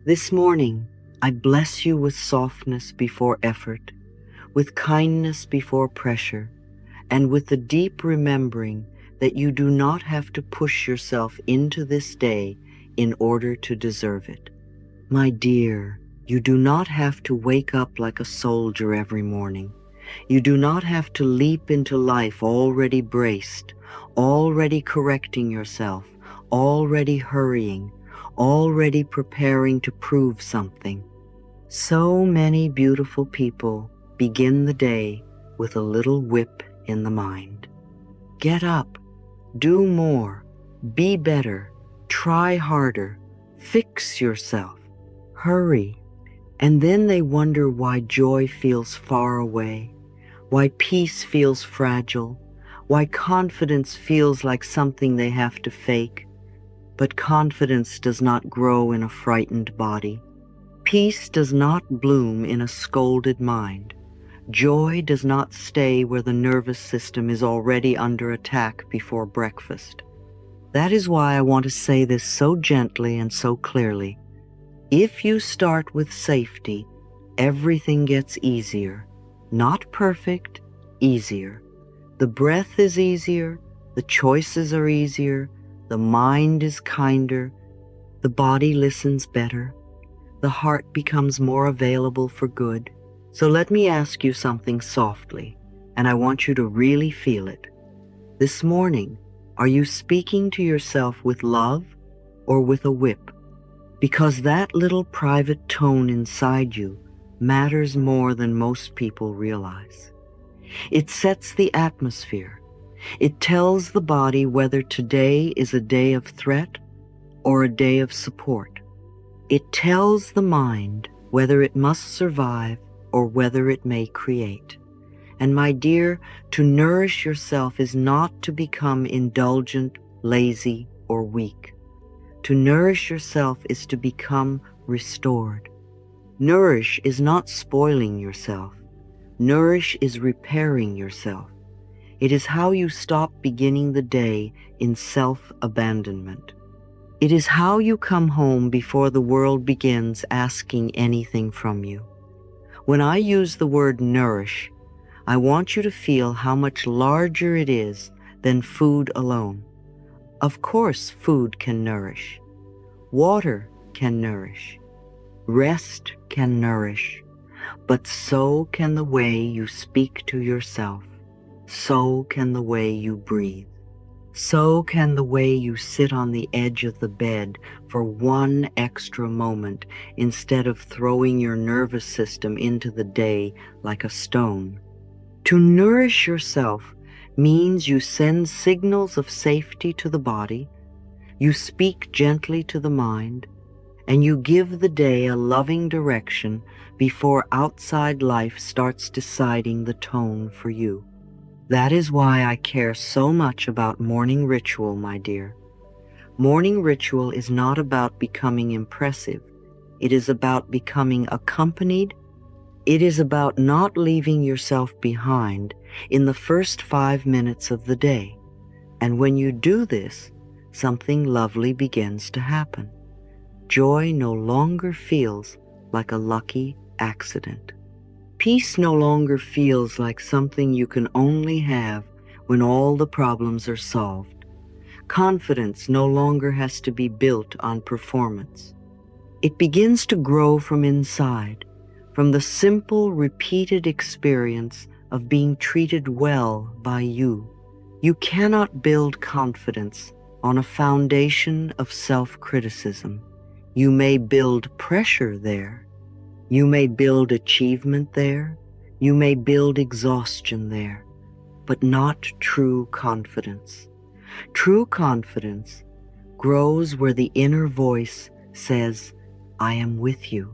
This morning, I bless you with softness before effort, with kindness before pressure, and with the deep remembering that you do not have to push yourself into this day in order to deserve it. My dear, you do not have to wake up like a soldier every morning. You do not have to leap into life already braced, already correcting yourself, already hurrying, already preparing to prove something. So many beautiful people begin the day with a little whip in the mind. Get up, do more, be better, try harder, fix yourself, hurry. And then they wonder why joy feels far away, why peace feels fragile, why confidence feels like something they have to fake. But confidence does not grow in a frightened body. Peace does not bloom in a scolded mind. Joy does not stay where the nervous system is already under attack before breakfast. That is why I want to say this so gently and so clearly. If you start with safety, everything gets easier. Not perfect, easier. The breath is easier, the choices are easier, the mind is kinder, the body listens better, the heart becomes more available for good. So let me ask you something softly, and I want you to really feel it. This morning, are you speaking to yourself with love or with a whip? Because that little private tone inside you matters more than most people realize. It sets the atmosphere. It tells the body whether today is a day of threat or a day of support. It tells the mind whether it must survive or whether it may create. And my dear, to nourish yourself is not to become indulgent, lazy, or weak. To nourish yourself is to become restored. Nourish is not spoiling yourself. Nourish is repairing yourself. It is how you stop beginning the day in self-abandonment. It is how you come home before the world begins asking anything from you. When I use the word nourish, I want you to feel how much larger it is than food alone. Of course, food can nourish. Water can nourish. Rest can nourish. But so can the way you speak to yourself. So can the way you breathe. So can the way you sit on the edge of the bed for one extra moment instead of throwing your nervous system into the day like a stone. To nourish yourself means you send signals of safety to the body, you speak gently to the mind, and you give the day a loving direction before outside life starts deciding the tone for you. That is why I care so much about morning ritual, my dear. Morning ritual is not about becoming impressive. It is about becoming accompanied. It is about not leaving yourself behind in the first 5 minutes of the day. And when you do this, something lovely begins to happen. Joy no longer feels like a lucky accident. Peace no longer feels like something you can only have when all the problems are solved. Confidence no longer has to be built on performance. It begins to grow from inside, from the simple, repeated experience of being treated well by you. You cannot build confidence on a foundation of self-criticism. You may build pressure there. You may build achievement there. You may build exhaustion there, but not true confidence. True confidence grows where the inner voice says, I am with you.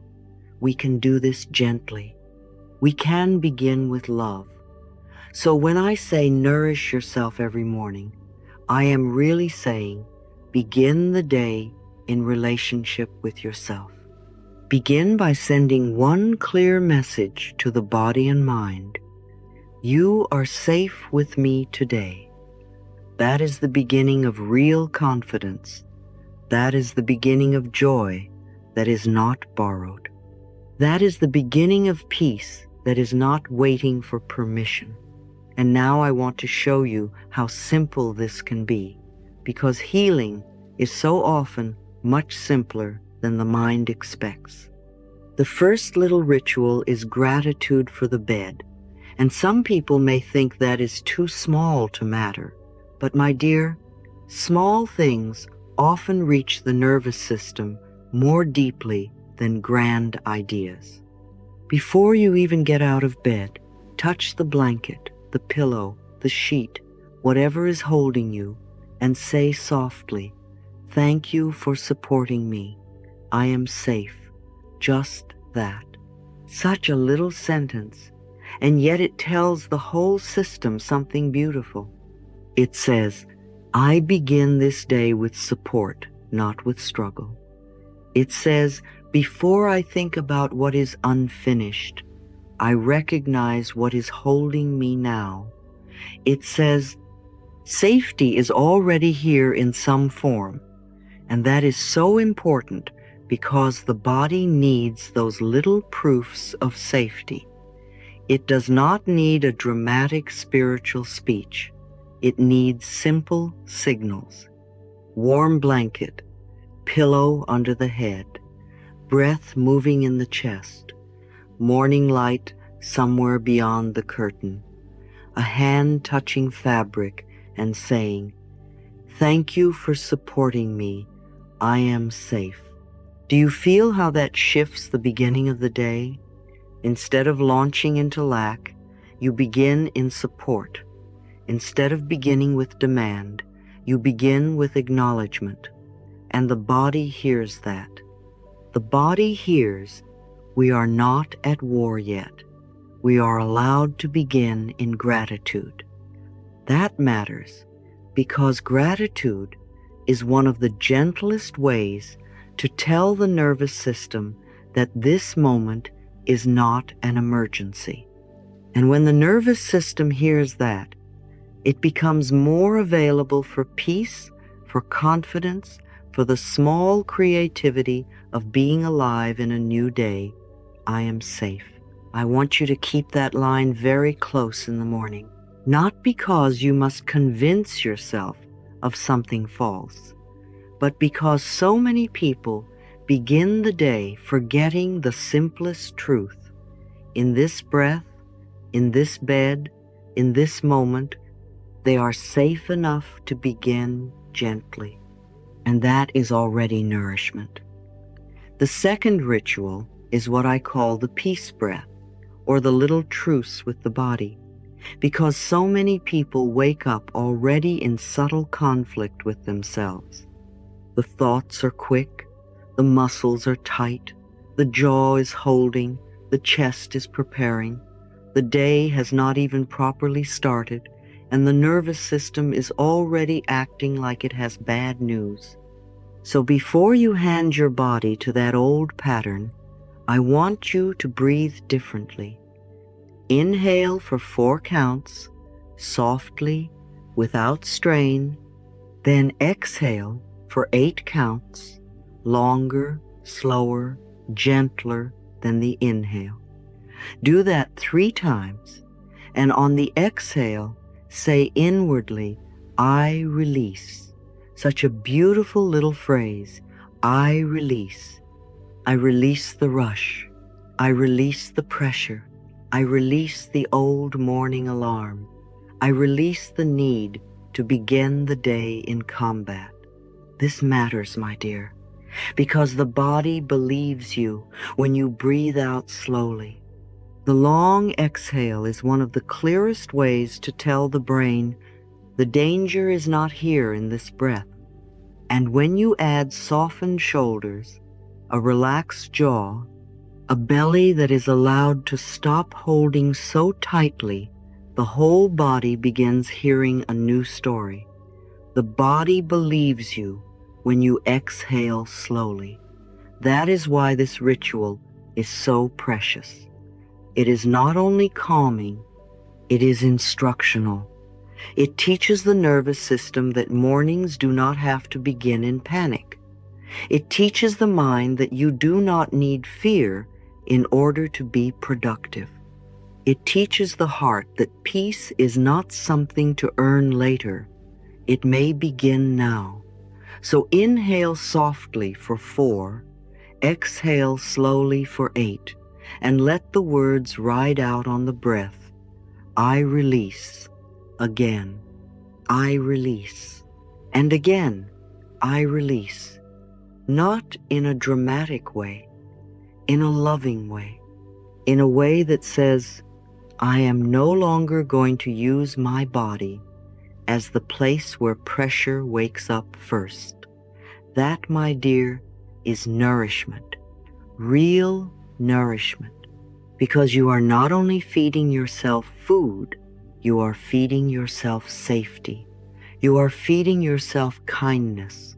We can do this gently. We can begin with love. So when I say nourish yourself every morning, I am really saying begin the day in relationship with yourself. Begin by sending one clear message to the body and mind. You are safe with me today. That is the beginning of real confidence. That is the beginning of joy. that is not borrowed. That is the beginning of peace that is not waiting for permission. And now I want to show you how simple this can be, because healing is so often much simpler than the mind expects. The first little ritual is gratitude for the bed, and some people may think that is too small to matter. But my dear, small things often reach the nervous system more deeply than grand ideas. Before you even get out of bed, touch the blanket, the pillow, the sheet, whatever is holding you, and say softly, "Thank you for supporting me. I am safe." Just that. Such a little sentence, and yet it tells the whole system something beautiful. It says, "I begin this day with support, not with struggle." It says, "Before I think about what is unfinished, I recognize what is holding me now." It says, safety is already here in some form, and that is so important because the body needs those little proofs of safety. It does not need a dramatic spiritual speech. It needs simple signals. Warm blanket, pillow under the head, breath moving in the chest, morning light somewhere beyond the curtain, a hand touching fabric and saying, "Thank you for supporting me. I am safe." Do you feel how that shifts the beginning of the day? Instead of launching into lack, you begin in support. Instead of beginning with demand, you begin with acknowledgement. And the body hears that. The body hears, we are not at war yet. We are allowed to begin in gratitude. That matters because gratitude is one of the gentlest ways to tell the nervous system that this moment is not an emergency. And when the nervous system hears that, it becomes more available for peace, for confidence, for the small creativity of being alive in a new day. I am safe. I want you to keep that line very close in the morning, not because you must convince yourself of something false, but because so many people begin the day forgetting the simplest truth. In this breath, in this bed, in this moment, they are safe enough to begin gently. And that is already nourishment. The second ritual is what I call the peace breath, or the little truce with the body, because so many people wake up already in subtle conflict with themselves. The thoughts are quick, the muscles are tight, the jaw is holding, the chest is preparing, the day has not even properly started, and the nervous system is already acting like it has bad news. So before you hand your body to that old pattern, I want you to breathe differently. Inhale for 4 counts, softly, without strain, then exhale for 8 counts, longer, slower, gentler than the inhale. Do that 3 times, and on the exhale, say inwardly, "I release." Such a beautiful little phrase, I release. I release the rush. I release the pressure. I release the old morning alarm. I release the need to begin the day in combat. This matters, my dear, because the body believes you when you breathe out slowly. The long exhale is one of the clearest ways to tell the brain, the danger is not here in this breath. And when you add softened shoulders, a relaxed jaw, a belly that is allowed to stop holding so tightly, the whole body begins hearing a new story. The body believes you when you exhale slowly. That is why this ritual is so precious. It is not only calming, it is instructional. It teaches the nervous system that mornings do not have to begin in panic. It teaches the mind that you do not need fear in order to be productive. It teaches the heart that peace is not something to earn later. It may begin now. So inhale softly for 4, exhale slowly for 8, and let the words ride out on the breath. I release. Again, I release. And again, I release. Not in a dramatic way, in a loving way, in a way that says, I am no longer going to use my body as the place where pressure wakes up first. That, my dear, is nourishment, real nourishment, because you are not only feeding yourself food, you are feeding yourself safety. You are feeding yourself kindness.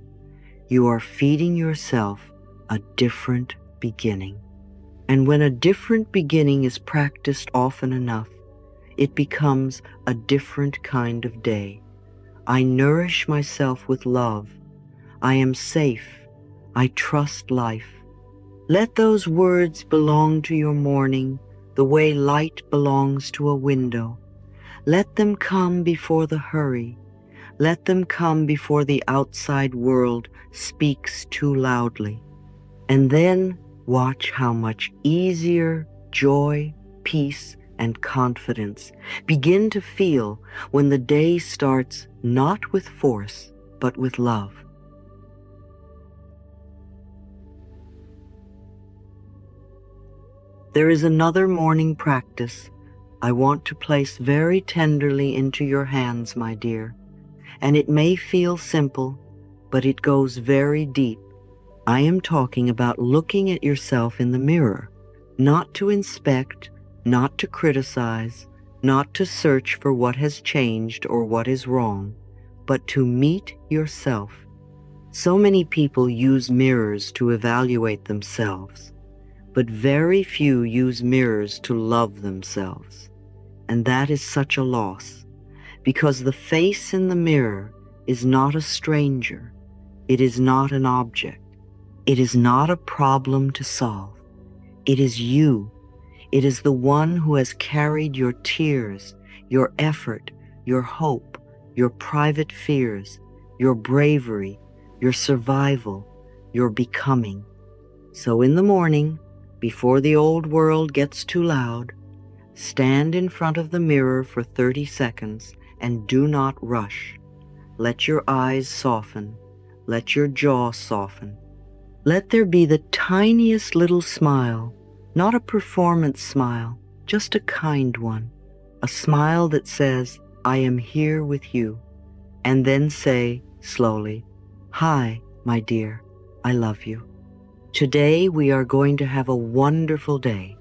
You are feeding yourself a different beginning. And when a different beginning is practiced often enough, it becomes a different kind of day. I nourish myself with love. I am safe. I trust life. Let those words belong to your morning the way light belongs to a window. Let them come before the hurry. Let them come before the outside world speaks too loudly. And then watch how much easier joy, peace, and confidence begin to feel when the day starts not with force, but with love. There is another morning practice I want to place very tenderly into your hands, my dear, and it may feel simple, but it goes very deep. I am talking about looking at yourself in the mirror, not to inspect, not to criticize, not to search for what has changed or what is wrong, but to meet yourself. So many people use mirrors to evaluate themselves, but very few use mirrors to love themselves. And that is such a loss, because the face in the mirror is not a stranger. It is not an object. It is not a problem to solve. It is you. It is the one who has carried your tears, your effort, your hope, your private fears, your bravery, your survival, your becoming. So in the morning, before the old world gets too loud, stand in front of the mirror for 30 seconds and do not rush. Let your eyes soften. Let your jaw soften. Let there be the tiniest little smile, not a performance smile, just a kind one, a smile that says, I am here with you, and then say slowly, hi, my dear, I love you. Today we are going to have a wonderful day.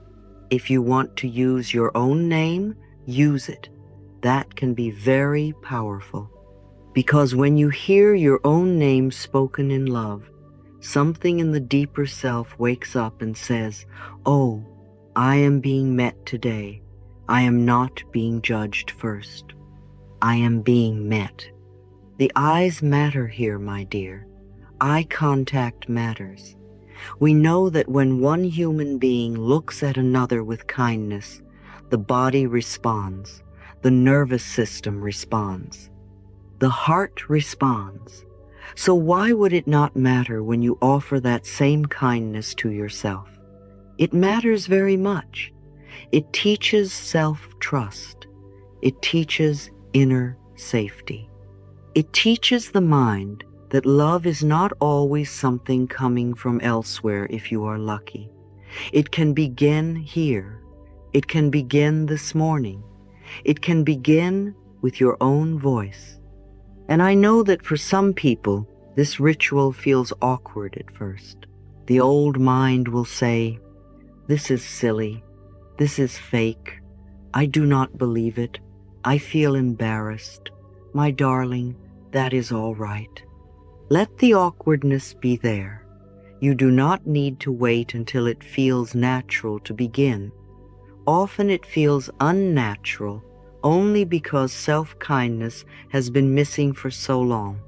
If you want to use your own name, use it. That can be very powerful, because when you hear your own name spoken in love, something in the deeper self wakes up and says, oh, I am being met today. I am not being judged first. I am being met. The eyes matter here, my dear. Eye contact matters. We know that when one human being looks at another with kindness, the body responds, the nervous system responds, the heart responds. So why would it not matter when you offer that same kindness to yourself? It matters very much. It teaches self-trust. It teaches inner safety. It teaches the mind that love is not always something coming from elsewhere if you are lucky. It can begin here. It can begin this morning. It can begin with your own voice. And I know that for some people, this ritual feels awkward at first. The old mind will say, this is silly. This is fake. I do not believe it. I feel embarrassed. My darling, that is all right. Let the awkwardness be there. You do not need to wait until it feels natural to begin. Often it feels unnatural only because self-kindness has been missing for so long.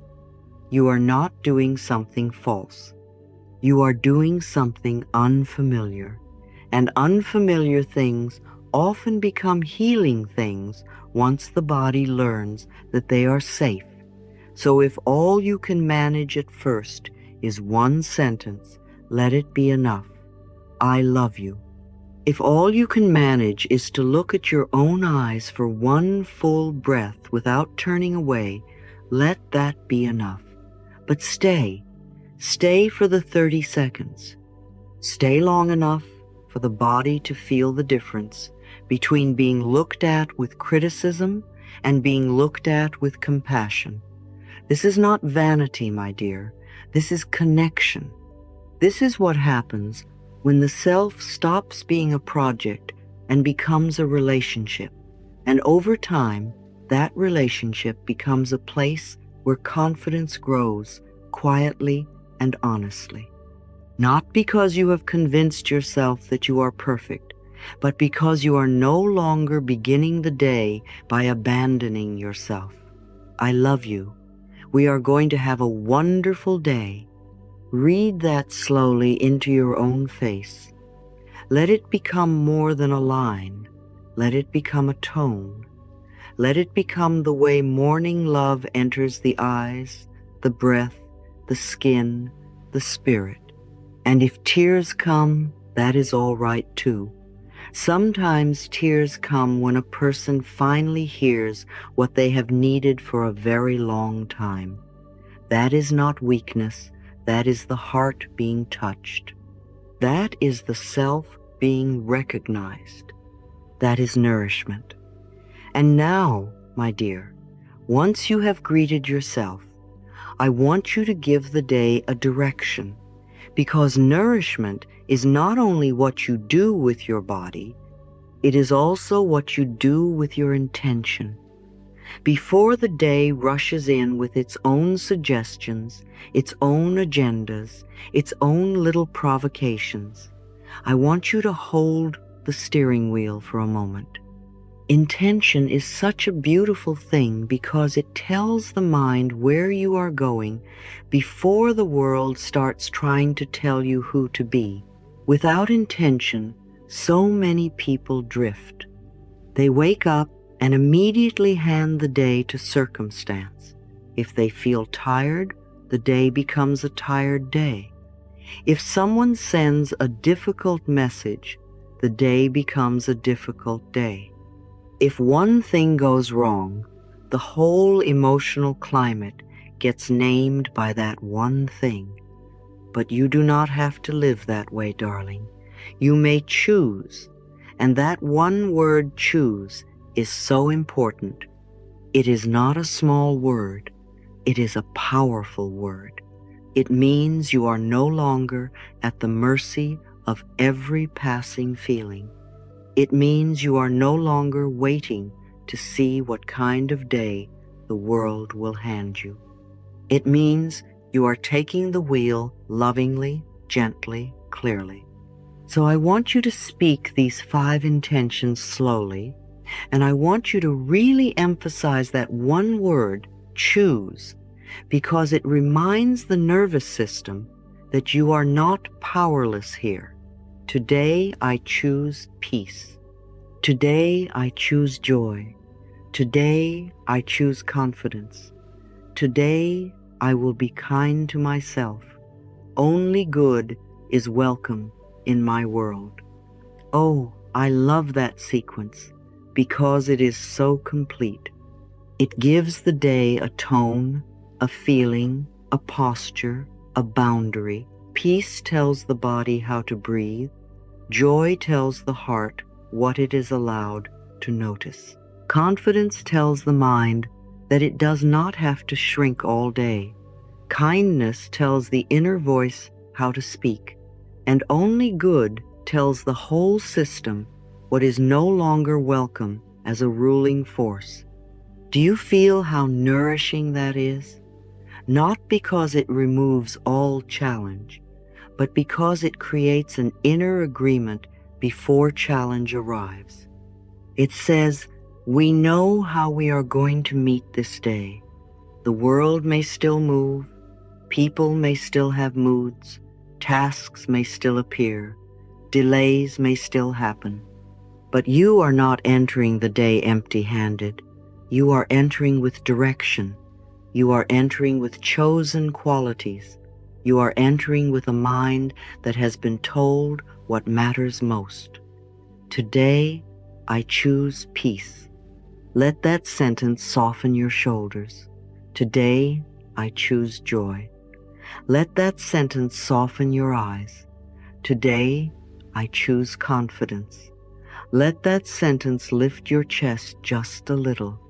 You are not doing something false. You are doing something unfamiliar, and unfamiliar things often become healing things once the body learns that they are safe. So if all you can manage at first is one sentence, let it be enough. I love you. If all you can manage is to look at your own eyes for one full breath without turning away, let that be enough. But stay for the 30 seconds. Stay long enough for the body to feel the difference between being looked at with criticism and being looked at with compassion. This is not vanity, my dear. This is connection. This is what happens when the self stops being a project and becomes a relationship. And over time, that relationship becomes a place where confidence grows quietly and honestly. Not because you have convinced yourself that you are perfect, but because you are no longer beginning the day by abandoning yourself. I love you. We are going to have a wonderful day. Read that slowly into your own face. Let it become more than a line. Let it become a tone. Let it become the way morning love enters the eyes, the breath, the skin, the spirit. And if tears come, that is all right too. Sometimes tears come when a person finally hears what they have needed for a very long time. That is not weakness. That is the heart being touched. That is the self being recognized. That is nourishment. And now, my dear, once you have greeted yourself, I want you to give the day a direction, because nourishment is not only what you do with your body, it is also what you do with your intention. Before the day rushes in with its own suggestions, its own agendas, its own little provocations, I want you to hold the steering wheel for a moment. Intention is such a beautiful thing because it tells the mind where you are going before the world starts trying to tell you who to be. Without intention, so many people drift. They wake up and immediately hand the day to circumstance. If they feel tired, the day becomes a tired day. If someone sends a difficult message, the day becomes a difficult day. If one thing goes wrong, the whole emotional climate gets named by that one thing. But you do not have to live that way, darling. You may choose, and that one word, choose, is so important. It is not a small word. It is a powerful word. It means you are no longer at the mercy of every passing feeling. It means you are no longer waiting to see what kind of day the world will hand you. It means you are taking the wheel lovingly, gently, clearly. So I want you to speak these 5 intentions slowly, and I want you to really emphasize that one word, choose, because it reminds the nervous system that you are not powerless here. Today I choose peace. Today I choose joy. Today I choose confidence. Today I will be kind to myself. Only good is welcome in my world. Oh, I love that sequence because it is so complete. It gives the day a tone, a feeling, a posture, a boundary. Peace tells the body how to breathe. Joy tells the heart what it is allowed to notice. Confidence tells the mind that it does not have to shrink all day. Kindness tells the inner voice how to speak. And only good tells the whole system what is no longer welcome as a ruling force. Do you feel how nourishing that is? Not because it removes all challenge, but because it creates an inner agreement before challenge arrives. It says, we know how we are going to meet this day. The world may still move, people may still have moods, tasks may still appear, delays may still happen, but you are not entering the day empty-handed. You are entering with direction. You are entering with chosen qualities. You are entering with a mind that has been told what matters most. Today, I choose peace. Let that sentence soften your shoulders. Today, I choose joy. Let that sentence soften your eyes. Today, I choose confidence. Let that sentence lift your chest just a little.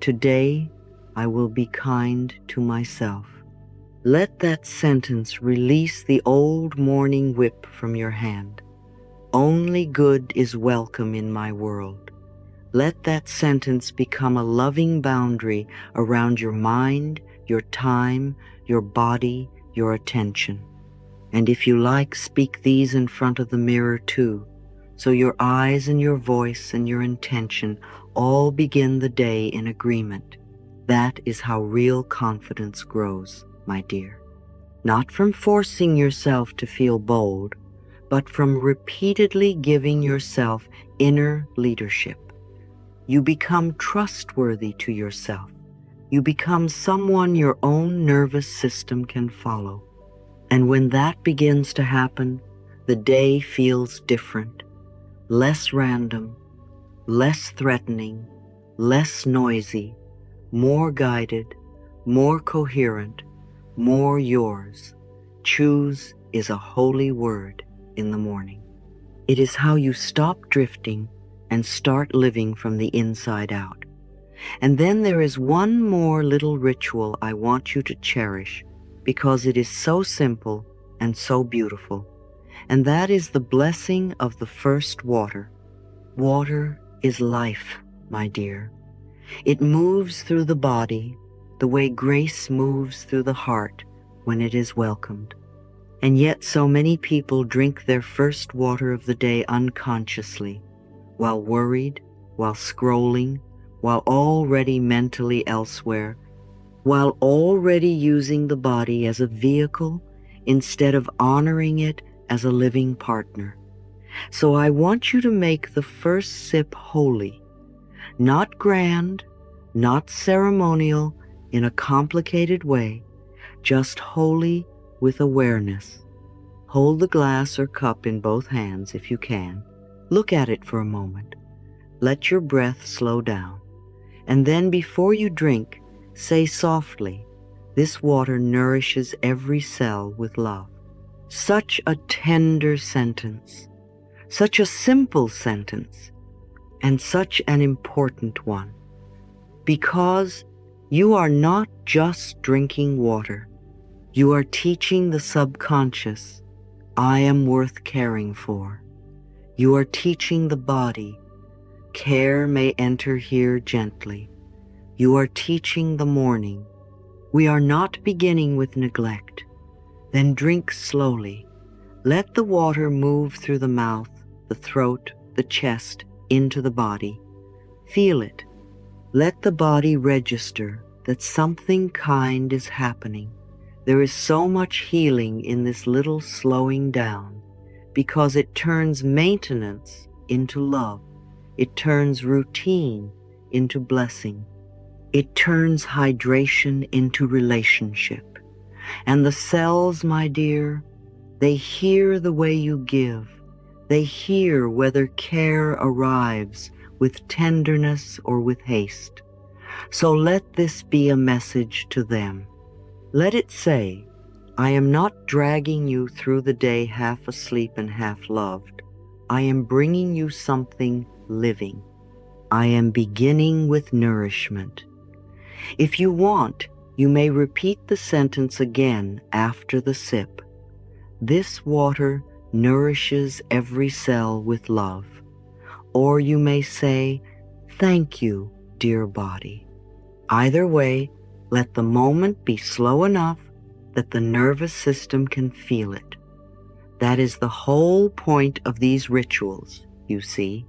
Today, I will be kind to myself. Let that sentence release the old morning whip from your hand. Only good is welcome in my world. Let that sentence become a loving boundary around your mind, your time, your body, your attention. And if you like, speak these in front of the mirror too, so your eyes and your voice and your intention all begin the day in agreement. That is how real confidence grows, my dear. Not from forcing yourself to feel bold, but from repeatedly giving yourself inner leadership. You become trustworthy to yourself. You become someone your own nervous system can follow. And when that begins to happen, the day feels different, less random, less threatening, less noisy, more guided, more coherent, more yours. Choose is a holy word in the morning. It is how you stop drifting and start living from the inside out. And then there is one more little ritual I want you to cherish because it is so simple and so beautiful. And that is the blessing of the first water. Water is life, my dear. It moves through the body the way grace moves through the heart when it is welcomed. And yet so many people drink their first water of the day unconsciously, while worried, while scrolling, while already mentally elsewhere, while already using the body as a vehicle instead of honoring it as a living partner. So I want you to make the first sip holy, not grand, not ceremonial in a complicated way, just holy with awareness. Hold the glass or cup in both hands if you can. Look at it for a moment. Let your breath slow down. And then before you drink, say softly, "This water nourishes every cell with love." Such a tender sentence, such a simple sentence, and such an important one. Because you are not just drinking water. You are teaching the subconscious, I am worth caring for. You are teaching the body, care may enter here gently. You are teaching the morning, we are not beginning with neglect. Then drink slowly. Let the water move through the mouth, the throat, the chest, into the body. Feel it. Let the body register that something kind is happening. There is so much healing in this little slowing down because it turns maintenance into love. It turns routine into blessing. It turns hydration into relationship. And the cells, my dear, they hear the way you give. They hear whether care arrives with tenderness or with haste. So let this be a message to them. Let it say, I am not dragging you through the day half asleep and half loved. I am bringing you something living. I am beginning with nourishment. If you want, you may repeat the sentence again after the sip. This water nourishes every cell with love. Or you may say, thank you, dear body. Either way, let the moment be slow enough that the nervous system can feel it. That is the whole point of these rituals, you see.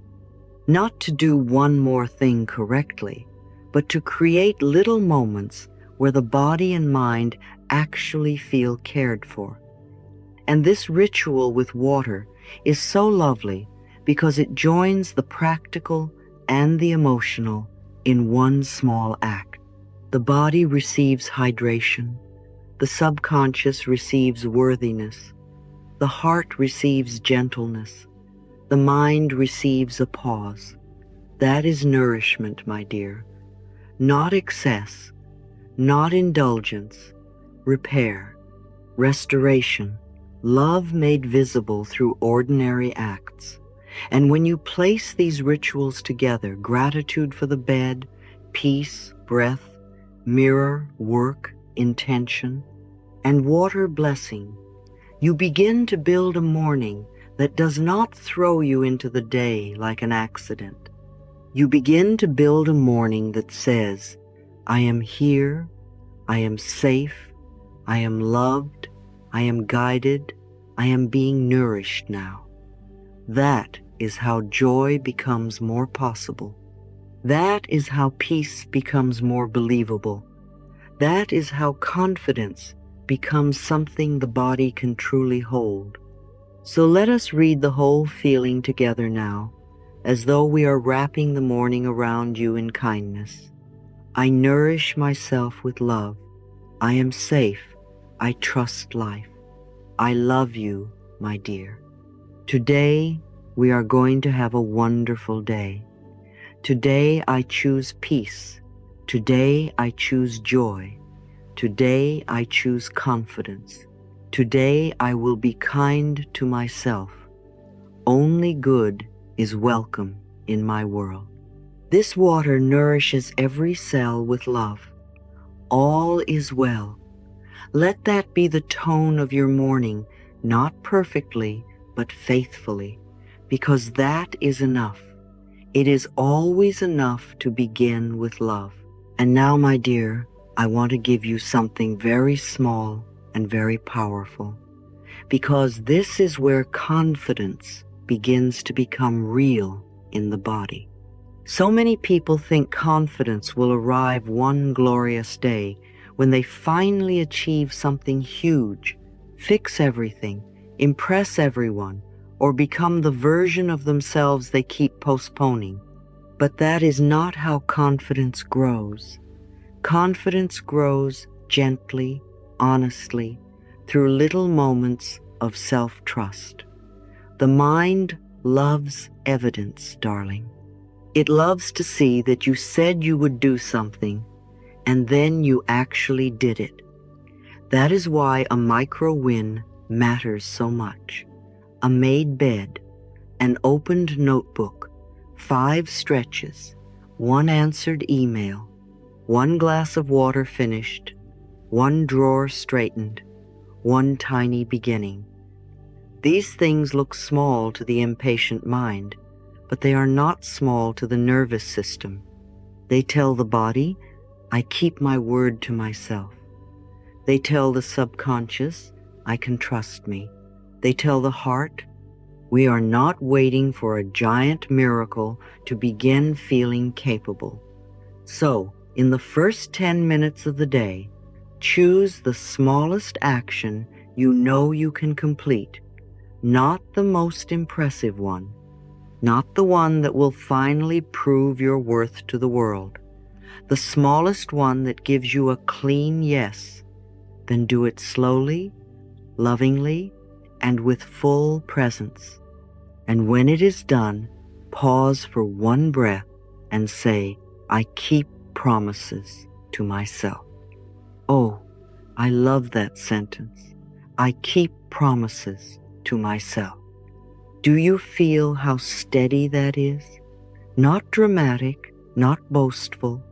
Not to do one more thing correctly, but to create little moments where the body and mind actually feel cared for. And this ritual with water is so lovely because it joins the practical and the emotional in one small act. The body receives hydration, the subconscious receives worthiness, the heart receives gentleness, the mind receives a pause. That is nourishment, my dear. Not excess, not indulgence, repair, restoration, love made visible through ordinary acts. And when you place these rituals together, gratitude for the bed, peace, breath, mirror, work, intention, and water blessing, you begin to build a morning that does not throw you into the day like an accident. You begin to build a morning that says, I am here, I am safe, I am loved, I am guided, I am being nourished now. That is how joy becomes more possible. That is how peace becomes more believable. That is how confidence becomes something the body can truly hold. So let us read the whole feeling together now, as though we are wrapping the morning around you in kindness. I nourish myself with love. I am safe. I trust life. I love you, my dear. Today, we are going to have a wonderful day. Today, I choose peace. Today, I choose joy. Today, I choose confidence. Today, I will be kind to myself. Only good is welcome in my world. This water nourishes every cell with love. All is well. Let that be the tone of your morning, not perfectly, but faithfully, because that is enough. It is always enough to begin with love. And now, my dear, I want to give you something very small and very powerful, because this is where confidence begins to become real in the body. So many people think confidence will arrive one glorious day when they finally achieve something huge, fix everything, impress everyone, or become the version of themselves they keep postponing. But that is not how confidence grows. Confidence grows gently, honestly, through little moments of self-trust. The mind loves evidence, darling. It loves to see that you said you would do something, and then you actually did it. That is why a micro win matters so much. A made bed, an opened notebook, 5 stretches, 1 answered email, 1 glass of water finished, 1 drawer straightened, 1 tiny beginning. These things look small to the impatient mind, but they are not small to the nervous system. They tell the body, I keep my word to myself. They tell the subconscious, I can trust me. They tell the heart, we are not waiting for a giant miracle to begin feeling capable. So, in the first 10 minutes of the day, choose the smallest action you know you can complete, not the most impressive one, not the one that will finally prove your worth to the world, the smallest one that gives you a clean yes. Then do it slowly, lovingly, and with full presence. And when it is done, pause for 1 breath and say, I keep promises to myself. Oh, I love that sentence. I keep promises to myself. Do you feel how steady that is? Not dramatic, not boastful,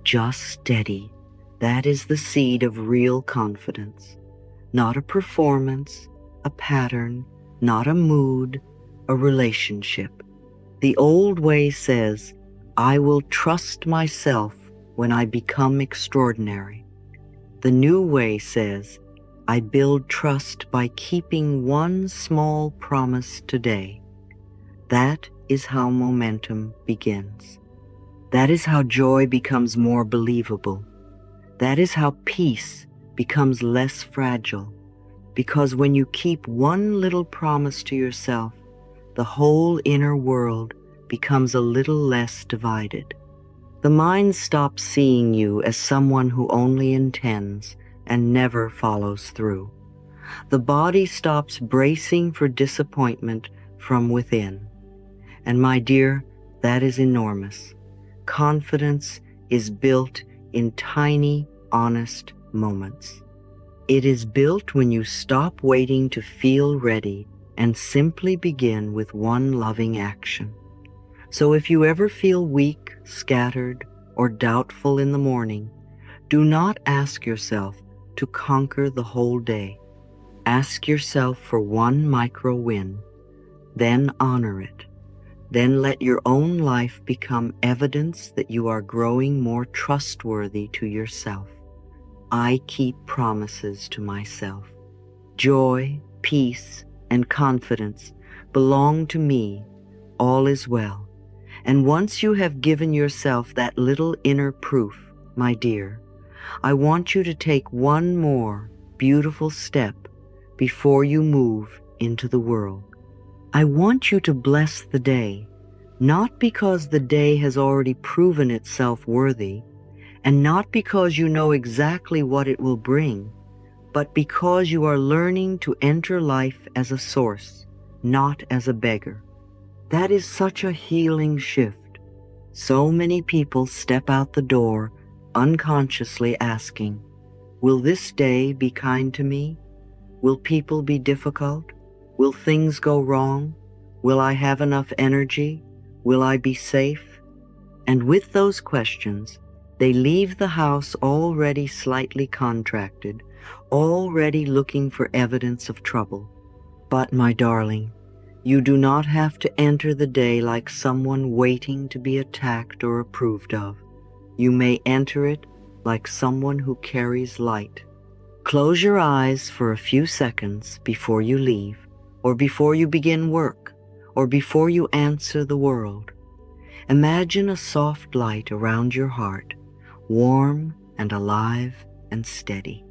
just steady. That is the seed of real confidence. Not a performance, a pattern, not a mood, a relationship. The old way says, I will trust myself when I become extraordinary. The new way says, I build trust by keeping 1 small promise today. That is how momentum begins. That is how joy becomes more believable. That is how peace becomes less fragile. because when you keep one little promise to yourself, the whole inner world becomes a little less divided. The mind stops seeing you as someone who only intends and never follows through. The body stops bracing for disappointment from within. And my dear, that is enormous. Confidence is built in tiny, honest moments. It is built when you stop waiting to feel ready and simply begin with one loving action. So if you ever feel weak, scattered, or doubtful in the morning, do not ask yourself to conquer the whole day. Ask yourself for one micro win, then honor it. Then let your own life become evidence that you are growing more trustworthy to yourself. I keep promises to myself. Joy, peace, and confidence belong to me. All is well. And once you have given yourself that little inner proof, my dear, I want you to take one more beautiful step before you move into the world. I want you to bless the day, not because the day has already proven itself worthy, and not because you know exactly what it will bring, but because you are learning to enter life as a source, not as a beggar. That is such a healing shift. So many people step out the door unconsciously asking, will this day be kind to me? Will people be difficult? Will things go wrong? Will I have enough energy? Will I be safe? And with those questions, they leave the house already slightly contracted, already looking for evidence of trouble. But, my darling, you do not have to enter the day like someone waiting to be attacked or approved of. You may enter it like someone who carries light. Close your eyes for a few seconds before you leave, or before you begin work, or before you answer the world. Imagine a soft light around your heart, warm and alive and steady.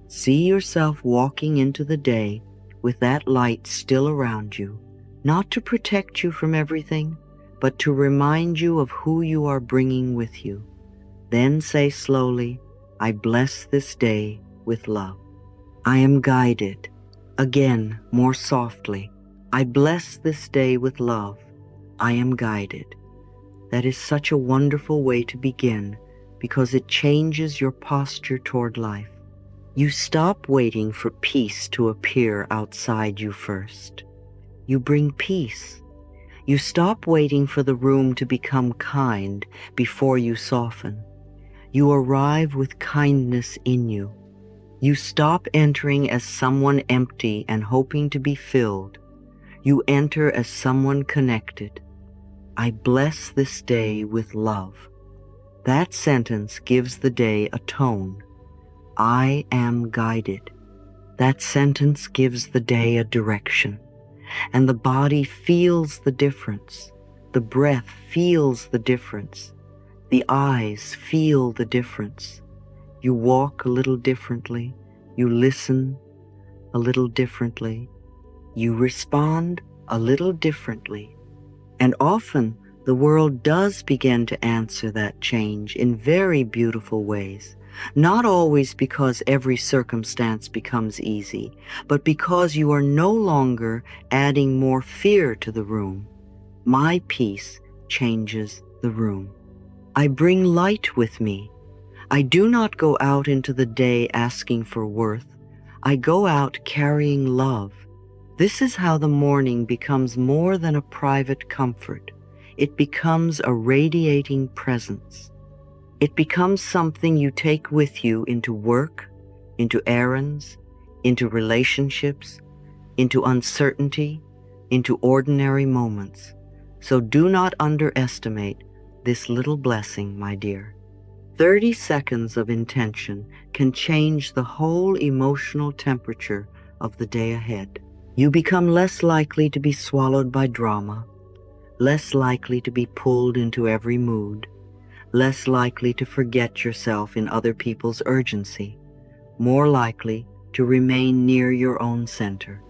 See yourself walking into the day with that light still around you, not to protect you from everything, but to remind you of who you are bringing with you. Then say slowly, I bless this day with love. I am guided. Again, more softly, I bless this day with love. I am guided. That is such a wonderful way to begin because it changes your posture toward life. You stop waiting for peace to appear outside you first. You bring peace. You stop waiting for the room to become kind before you soften. You arrive with kindness in you. You stop entering as someone empty and hoping to be filled. You enter as someone connected. I bless this day with love. That sentence gives the day a tone. I am guided. That sentence gives the day a direction. And the body feels the difference. The breath feels the difference. The eyes feel the difference. You walk a little differently. You listen a little differently. You respond a little differently. And often the world does begin to answer that change in very beautiful ways. Not always because every circumstance becomes easy, but because you are no longer adding more fear to the room. My peace changes the room. I bring light with me. I do not go out into the day asking for worth. I go out carrying love. This is how the morning becomes more than a private comfort. It becomes a radiating presence. It becomes something you take with you into work, into errands, into relationships, into uncertainty, into ordinary moments. So do not underestimate this little blessing, my dear. 30 seconds of intention can change the whole emotional temperature of the day ahead. You become less likely to be swallowed by drama, less likely to be pulled into every mood, less likely to forget yourself in other people's urgency, more likely to remain near your own center,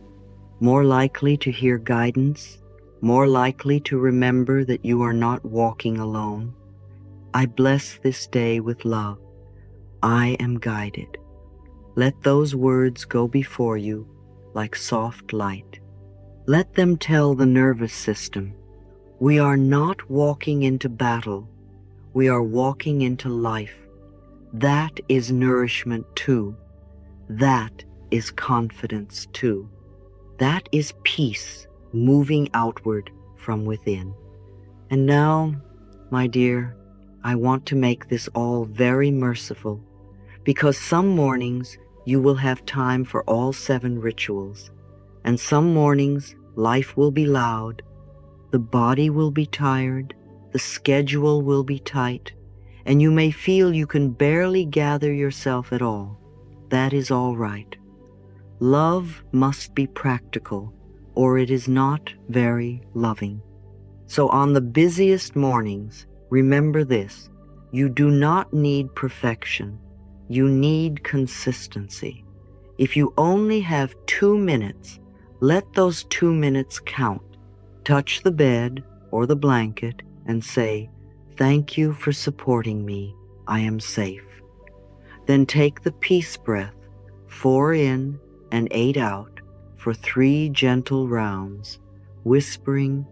more likely to hear guidance, more likely to remember that you are not walking alone. I bless this day with love. I am guided. Let those words go before you like soft light. Let them tell the nervous system, we are not walking into battle, we are walking into life. That is nourishment too. That is confidence too. That is peace moving outward from within. And now, my dear, I want to make this all very merciful, because some mornings you will have time for all 7 rituals, and some mornings life will be loud, the body will be tired, the schedule will be tight, and you may feel you can barely gather yourself at all. That is all right. Love must be practical, or it is not very loving. So on the busiest mornings, remember this: you do not need perfection. You need consistency. If you only have 2 minutes, let those 2 minutes count. Touch the bed or the blanket and say, "Thank you for supporting me. I am safe." Then take the peace breath, 4 in and 8 out, for 3 gentle rounds, whispering,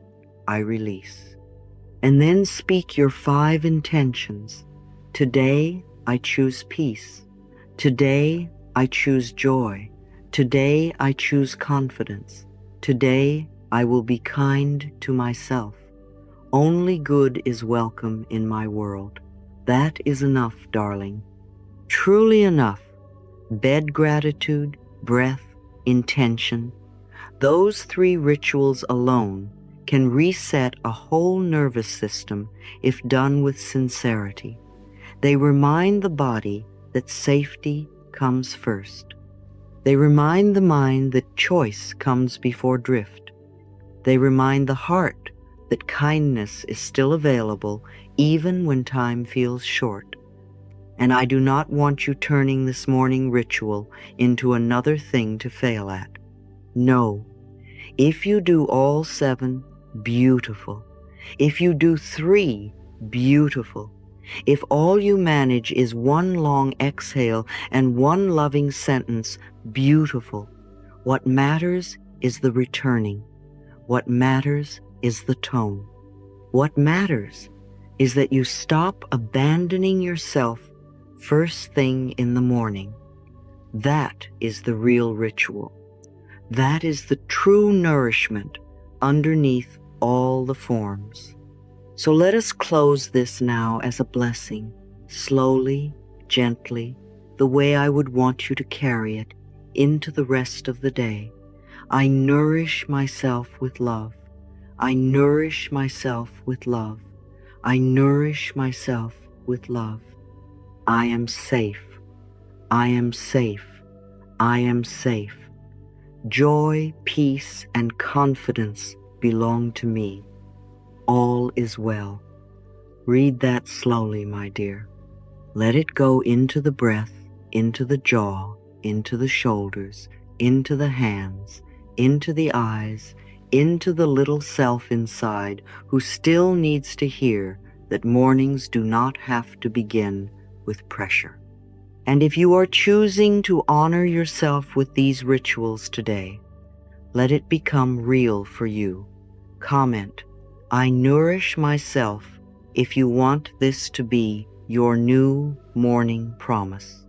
"I release." And then speak your 5 intentions. Today, I choose peace. Today, I choose joy. Today, I choose confidence. Today, I will be kind to myself. Only good is welcome in my world. That is enough, darling. Truly enough. Bed gratitude, breath, intention. Those 3 rituals alone can reset a whole nervous system if done with sincerity. They remind the body that safety comes first. They remind the mind that choice comes before drift. They remind the heart that kindness is still available even when time feels short. And I do not want you turning this morning ritual into another thing to fail at. No. If you do all 7, beautiful. If you do 3, beautiful. If all you manage is 1 long exhale and 1 loving sentence, beautiful. What matters is the returning. What matters is the tone. What matters is that you stop abandoning yourself first thing in the morning. That is the real ritual. That is the true nourishment underneath all the forms. So let us close this now as a blessing, slowly, gently, the way I would want you to carry it into the rest of the day. I nourish myself with love. I nourish myself with love. I nourish myself with love. I am safe. I am safe. I am safe. Joy, peace, and confidence belong to me. All is well. Read that slowly, my dear. Let it go into the breath, into the jaw, into the shoulders, into the hands, into the eyes, into the little self inside who still needs to hear that mornings do not have to begin with pressure. And if you are choosing to honor yourself with these rituals today, let it become real for you. Comment, "I nourish myself," if you want this to be your new morning promise.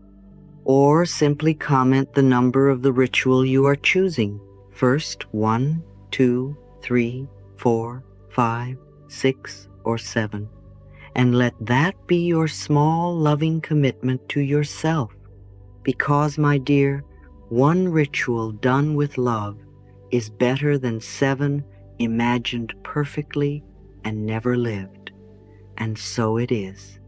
Or simply comment the number of the ritual you are choosing. First 1, 2, 3, 4, 5, 6, or 7. And let that be your small loving commitment to yourself. Because, my dear, 1 ritual done with love is better than 7 imagined perfectly and never lived. And so it is.